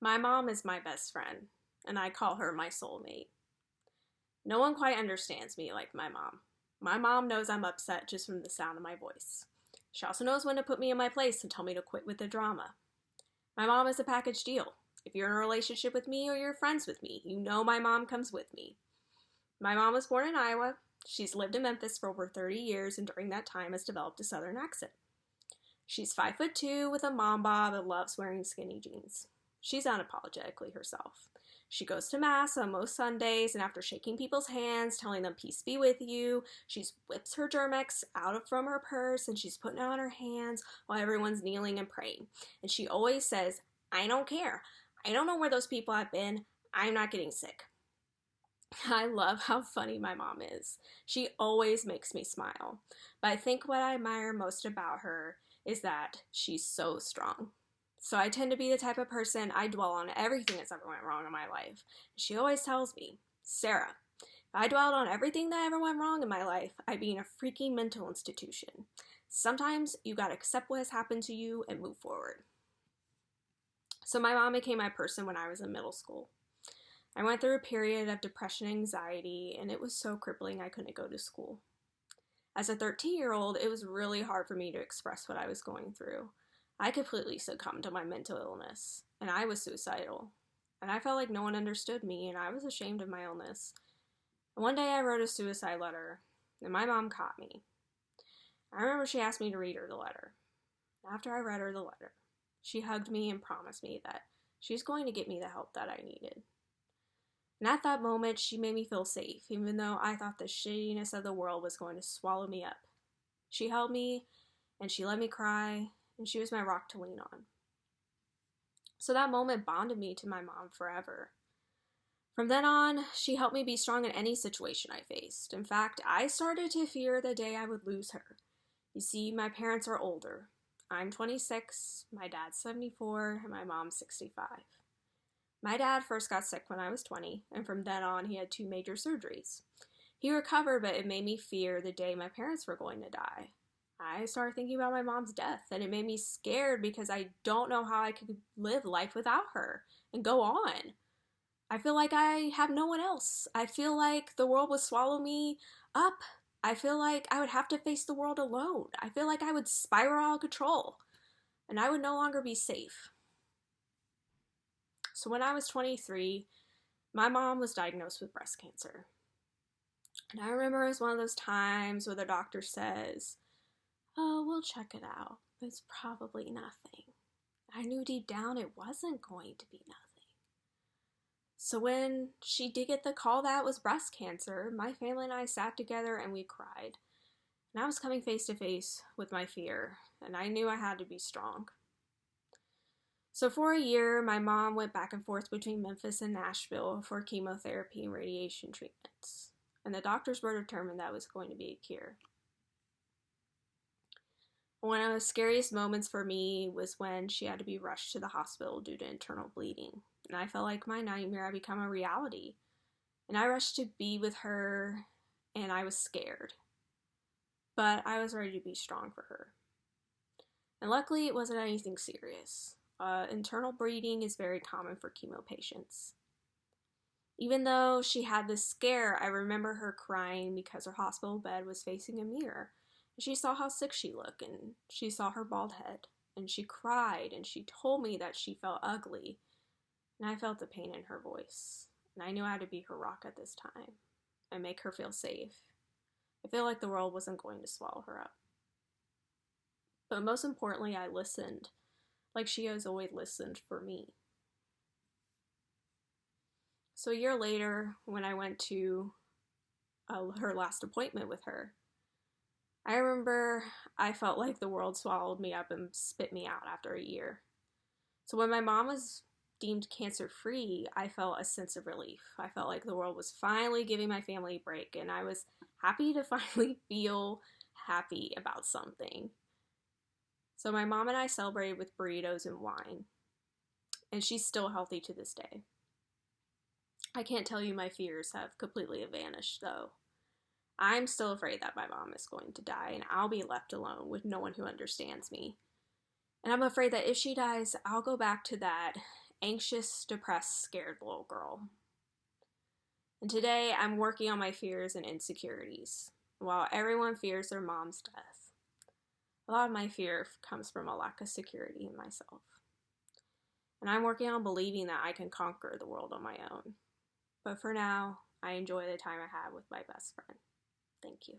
My mom is my best friend, and I call her my soulmate. No one quite understands me like my mom. My mom knows I'm upset just from the sound of my voice. She also knows when to put me in my place and tell me to quit with the drama. My mom is a package deal. If you're in a relationship with me or you're friends with me, you know my mom comes with me. My mom was born in Iowa. She's lived in Memphis for over 30 years and during that time has developed a southern accent. She's 5'2" with a mom bob and loves wearing skinny jeans. She's unapologetically herself. She goes to Mass on most Sundays, and after shaking people's hands, telling them peace be with you, she whips her Germex out from her purse and she's putting it on her hands while everyone's kneeling and praying. And she always says, I don't care. I don't know where those people have been. I'm not getting sick. I love how funny my mom is. She always makes me smile. But I think what I admire most about her is that she's so strong. So I tend to be the type of person I dwell on everything that's ever went wrong in my life. She always tells me, Sarah, if I dwelled on everything that ever went wrong in my life, I'd be in a freaking mental institution. Sometimes you gotta accept what has happened to you and move forward. So my mom became my person when I was in middle school. I went through a period of depression and anxiety, and it was so crippling I couldn't go to school. As a 13-year-old, it was really hard for me to express what I was going through. I completely succumbed to my mental illness, and I was suicidal. And I felt like no one understood me, and I was ashamed of my illness. And one day I wrote a suicide letter, and my mom caught me. I remember she asked me to read her the letter. After I read her the letter, she hugged me and promised me that she's going to get me the help that I needed. And at that moment, she made me feel safe, even though I thought the shittiness of the world was going to swallow me up. She held me, and she let me cry, and she was my rock to lean on. So that moment bonded me to my mom forever. From then on, she helped me be strong in any situation I faced. In fact, I started to fear the day I would lose her. You see, my parents are older. I'm 26, my dad's 74, and my mom's 65. My dad first got sick when I was 20, and from then on he had 2 major surgeries. He recovered, but it made me fear the day my parents were going to die. I started thinking about my mom's death, and it made me scared because I don't know how I could live life without her and go on. I feel like I have no one else. I feel like the world would swallow me up. I feel like I would have to face the world alone. I feel like I would spiral out of control, and I would no longer be safe. So when I was 23, my mom was diagnosed with breast cancer. And I remember it was one of those times where the doctor says, oh, we'll check it out. It's probably nothing. I knew deep down it wasn't going to be nothing. So when she did get the call that it was breast cancer, my family and I sat together and we cried. And I was coming face to face with my fear, and I knew I had to be strong. So for a year, my mom went back and forth between Memphis and Nashville for chemotherapy and radiation treatments. And the doctors were determined that was going to be a cure. One of the scariest moments for me was when she had to be rushed to the hospital due to internal bleeding. And I felt like my nightmare had become a reality. And I rushed to be with her, and I was scared. But I was ready to be strong for her. And luckily, it wasn't anything serious. Internal bleeding is very common for chemo patients. Even though she had this scare, I remember her crying because her hospital bed was facing a mirror. And she saw how sick she looked, and she saw her bald head. And she cried, and she told me that she felt ugly. And I felt the pain in her voice. And I knew I had to be her rock at this time and make her feel safe. I feel like the world wasn't going to swallow her up. But most importantly, I listened. Like she has always listened for me. So a year later, when I went to her last appointment with her, I remember I felt like the world swallowed me up and spit me out after a year. So when my mom was deemed cancer-free, I felt a sense of relief. I felt like the world was finally giving my family a break, and I was happy to finally feel happy about something. So my mom and I celebrated with burritos and wine, and she's still healthy to this day. I can't tell you my fears have completely vanished, though. I'm still afraid that my mom is going to die, and I'll be left alone with no one who understands me. And I'm afraid that if she dies, I'll go back to that anxious, depressed, scared little girl. And today I'm working on my fears and insecurities. While everyone fears their mom's death, a lot of my fear comes from a lack of security in myself. And I'm working on believing that I can conquer the world on my own. But for now, I enjoy the time I have with my best friend. Thank you.